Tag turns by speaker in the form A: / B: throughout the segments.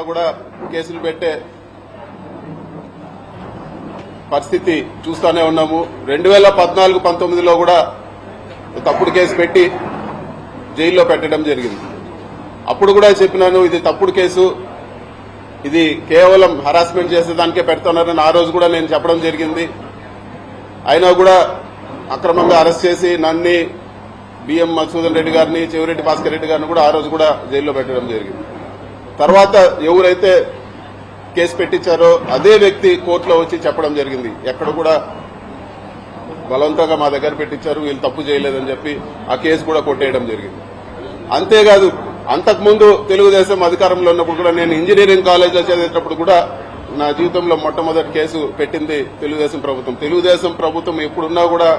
A: కూడా కేసులు పెట్టే పరిస్థితి చూస్తూనే ఉన్నాము. 2014-19లో కూడా తప్పుడు కేసు పెట్టి జైల్లో పెట్టడం జరిగింది. అప్పుడు కూడా చెప్పినాను, ఇది తప్పుడు కేసు, ఇది కేవలం హరాస్మెంట్ చేసేదానికే పెడుతున్నారని ఆ రోజు కూడా నేను చెప్పడం జరిగింది. అయినా కూడా అక్రమంగా అరెస్ట్ చేసి నన్ను, బిఎం మధుసూదన్ రెడ్డి గారిని, చెవిరెడ్డి భాస్కర్ రెడ్డి గారిని కూడా ఆ రోజు కూడా జైల్లో పెట్టడం జరిగింది. తర్వాత ఎవరైతే కేసు పెట్టించారో అదే వ్యక్తి కోర్టులో వచ్చి చెప్పడం జరిగింది, ఎక్కడ కూడా బలవంతంగా మా దగ్గర పెట్టించారు, వీళ్ళు తప్పు చేయలేదని చెప్పి ఆ కేసు కూడా కొట్టేయడం జరిగింది. అంతేకాదు, అంతకుముందు తెలుగుదేశం అధికారంలో ఉన్నప్పుడు కూడా నేను ఇంజనీరింగ్ కాలేజ్లో చదివేటప్పుడు కూడా నా జీవితంలో మొట్టమొదటి కేసు పెట్టింది తెలుగుదేశం ప్రభుత్వం. తెలుగుదేశం ప్రభుత్వం ఎప్పుడున్నా కూడా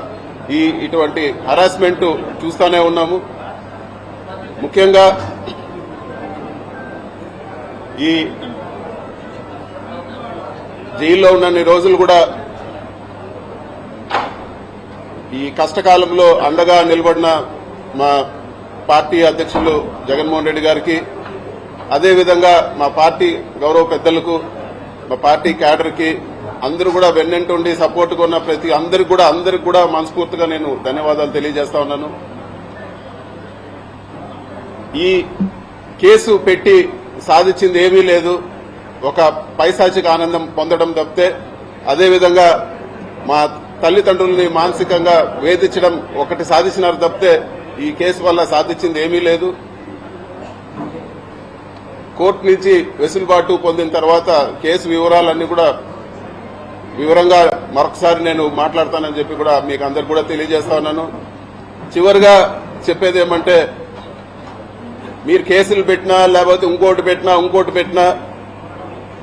A: ఇటువంటి హరాస్మెంట్ చూస్తూనే ఉన్నాము. ముఖ్యంగా ఈ జైల్లో ఉన్నన్ని రోజులు కూడా ఈ కష్టకాలంలో అండగా నిలబడిన మా పార్టీ అధ్యక్షులు జగన్మోహన్ రెడ్డి గారికి, అదేవిధంగా మా పార్టీ గౌరవ పెద్దలకు, మా పార్టీ క్యాడర్కి అందరూ కూడా వెన్నంటుండి సపోర్ట్గా ఉన్న ప్రతి అందరికి కూడా మనస్ఫూర్తిగా నేను ధన్యవాదాలు తెలియజేస్తా ఉన్నాను. ఈ కేసు పెట్టి సాధించింది ఏమీ లేదు, ఒక పైశాచిక ఆనందం పొందడం తప్పితే, అదేవిధంగా మా తల్లిదండ్రుల్ని మానసికంగా వేధించడం ఒకటి సాధించినారు తప్పితే ఈ కేసు వల్ల సాధించింది ఏమీ లేదు. కోర్టు నుంచి వెసులుబాటు పొందిన తర్వాత కేసు వివరాలన్నీ కూడా వివరంగా మరొకసారి నేను మాట్లాడతానని చెప్పి కూడా మీకు అందరికి కూడా తెలియజేస్తా ఉన్నాను. చివరిగా చెప్పేది ఏమంటే, మీరు కేసులు పెట్టినా లేకపోతే ఇంకోటి పెట్టినా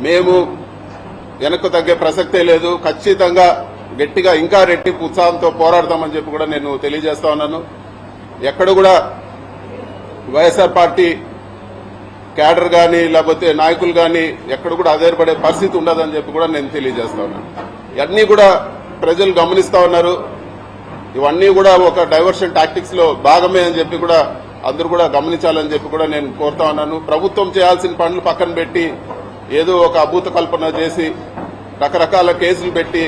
A: మేము వెనక్కు తగ్గే ప్రసక్తే లేదు. ఖచ్చితంగా గట్టిగా ఇంకా రెట్టింపు ఉత్సాహంతో పోరాడతామని చెప్పి కూడా నేను తెలియజేస్తా ఉన్నాను. ఎక్కడ కూడా వైఎస్ఆర్ పార్టీ క్యాడర్ కానీ లేకపోతే నాయకులు కానీ ఎక్కడ కూడా ఆధారపడే పరిస్థితి ఉండదని చెప్పి కూడా నేను తెలియజేస్తా ఉన్నాను. ఇవన్నీ కూడా ప్రజలు గమనిస్తా ఉన్నారు. ఇవన్నీ కూడా ఒక డైవర్షన్ టాక్టిక్స్ లో భాగమే అని చెప్పి కూడా అందరూ కూడా గమనించాలని చెప్పి కూడా నేను కోరుతా ఉన్నాను. ప్రభుత్వం చేయాల్సిన పనులు పక్కన పెట్టి ఏదో ఒక అభూత కల్పన చేసి రకరకాల కేసులు పెట్టి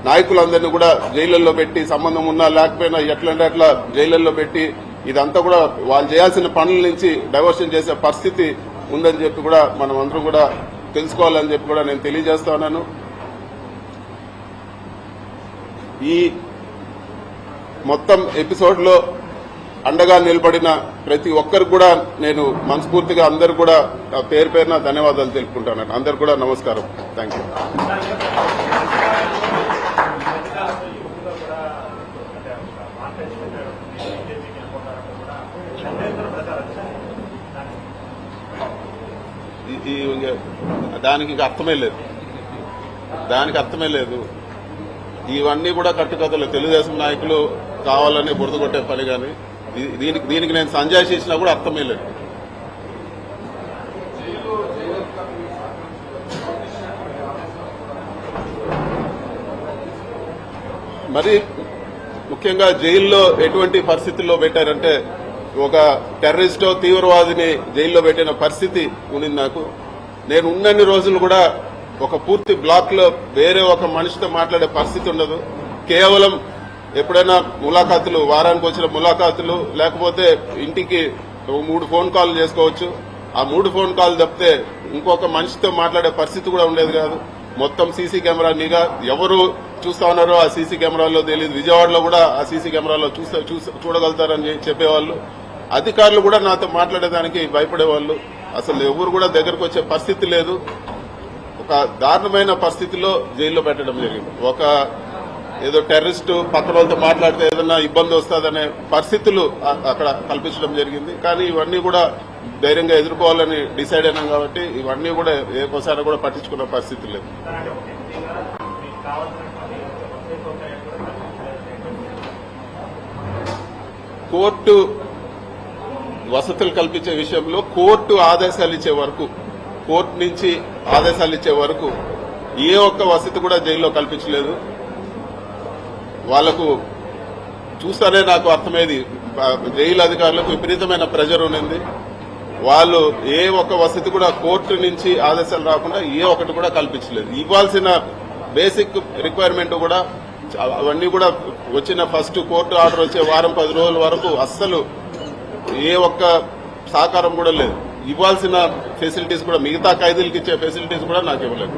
A: నాయకులందరినీ కూడా జైళ్లలో పెట్టి, సంబంధం ఉన్నా లేకపోయినా ఎట్లంటే అట్లా జైళ్లలో పెట్టి, ఇదంతా కూడా వాళ్ళు చేయాల్సిన పనుల నుంచి డైవర్షన్ చేసే పరిస్థితి ఉందని చెప్పి కూడా మనం అందరం కూడా తెలుసుకోవాలని చెప్పి కూడా నేను తెలియజేస్తా ఉన్నాను. ఈ మొత్తం ఎపిసోడ్ లో అండగా నిలబడిన ప్రతి ఒక్కరికి కూడా నేను మనస్ఫూర్తిగా అందరు కూడా పేరు పేరున ధన్యవాదాలు తెలుపుకుంటాను. అందరు కూడా నమస్కారం. Thank you. దానికి ఇంకా అర్థమే లేదు. ఇవన్నీ కూడా కట్టుకథలు. తెలుగుదేశం నాయకులు కావాలని బురద కొట్టే పని కానీ దీనికి నేను సంజయ్ చేసినా కూడా అర్థమే లేదు. మరి ముఖ్యంగా జైల్లో ఎటువంటి పరిస్థితుల్లో పెట్టారంటే, ఒక టెర్రరిస్టో తీవ్రవాదిని జైల్లో పెట్టిన పరిస్థితి ఉండింది నాకు. నేను ఉన్నన్ని రోజులు కూడా ఒక పూర్తి బ్లాక్ లో వేరే ఒక మనిషితో మాట్లాడే పరిస్థితి ఉండదు. కేవలం ఎప్పుడైనా ములాఖాతులు, వారానికి వచ్చిన ములాఖాతులు, లేకపోతే ఇంటికి 3 ఫోన్ కాల్ చేసుకోవచ్చు. ఆ 3 ఫోన్ కాల్ తప్పితే ఇంకొక మనిషితో మాట్లాడే పరిస్థితి కూడా ఉండేది కాదు. మొత్తం సీసీ కెమెరా నిఘా, ఎవరు చూస్తా ఉన్నారో ఆ సీసీ కెమెరాలో తెలియదు. విజయవాడలో కూడా ఆ సీసీ కెమెరాలో చూడగలుగుతారని చెప్పేవాళ్ళు. అధికారులు కూడా నాతో మాట్లాడేదానికి భయపడేవాళ్ళు. అసలు ఎవరు కూడా దగ్గరకు వచ్చే పరిస్థితి లేదు. ఒక దారుణమైన పరిస్థితిలో జైల్లో పెట్టడం జరిగింది. ఒక ఏదో టెర్రరిస్టు పక్కన వాళ్ళతో మాట్లాడితే ఏదైనా ఇబ్బంది వస్తుందనే పరిస్థితులు అక్కడ కల్పించడం జరిగింది. కానీ ఇవన్నీ కూడా ధైర్యంగా ఎదుర్కోవాలని డిసైడ్ అయినాం కాబట్టి ఇవన్నీ కూడా ఏకోసారి కూడా పట్టించుకున్న పరిస్థితి లేదు. కోర్టు వసతులు కల్పించే విషయంలో కోర్టు నుంచి ఆదేశాలు ఇచ్చే వరకు ఏ ఒక్క వసతి కూడా జైల్లో కల్పించలేదు. వాళ్లకు చూస్తేనే నాకు అర్థమైంది, జైలు అధికారులకు విపరీతమైన ప్రెజర్ ఉన్నింది. వాళ్ళు ఏ ఒక్క వసతి కూడా కోర్టు నుంచి ఆదేశాలు రాకుండా ఏ ఒక్కటి కూడా కల్పించలేదు. ఇవ్వాల్సిన బేసిక్ రిక్వైర్మెంట్ కూడా అవన్నీ కూడా వచ్చిన ఫస్ట్ కోర్టు ఆర్డర్ వచ్చే వారం 10 రోజుల వరకు అస్సలు ఏ ఒక్క సహకారం కూడా లేదు. ఇవ్వాల్సిన ఫెసిలిటీస్ కూడా మిగతా ఖైదీలకు ఇచ్చే ఫెసిలిటీస్ కూడా నాకు ఇవ్వలేదు.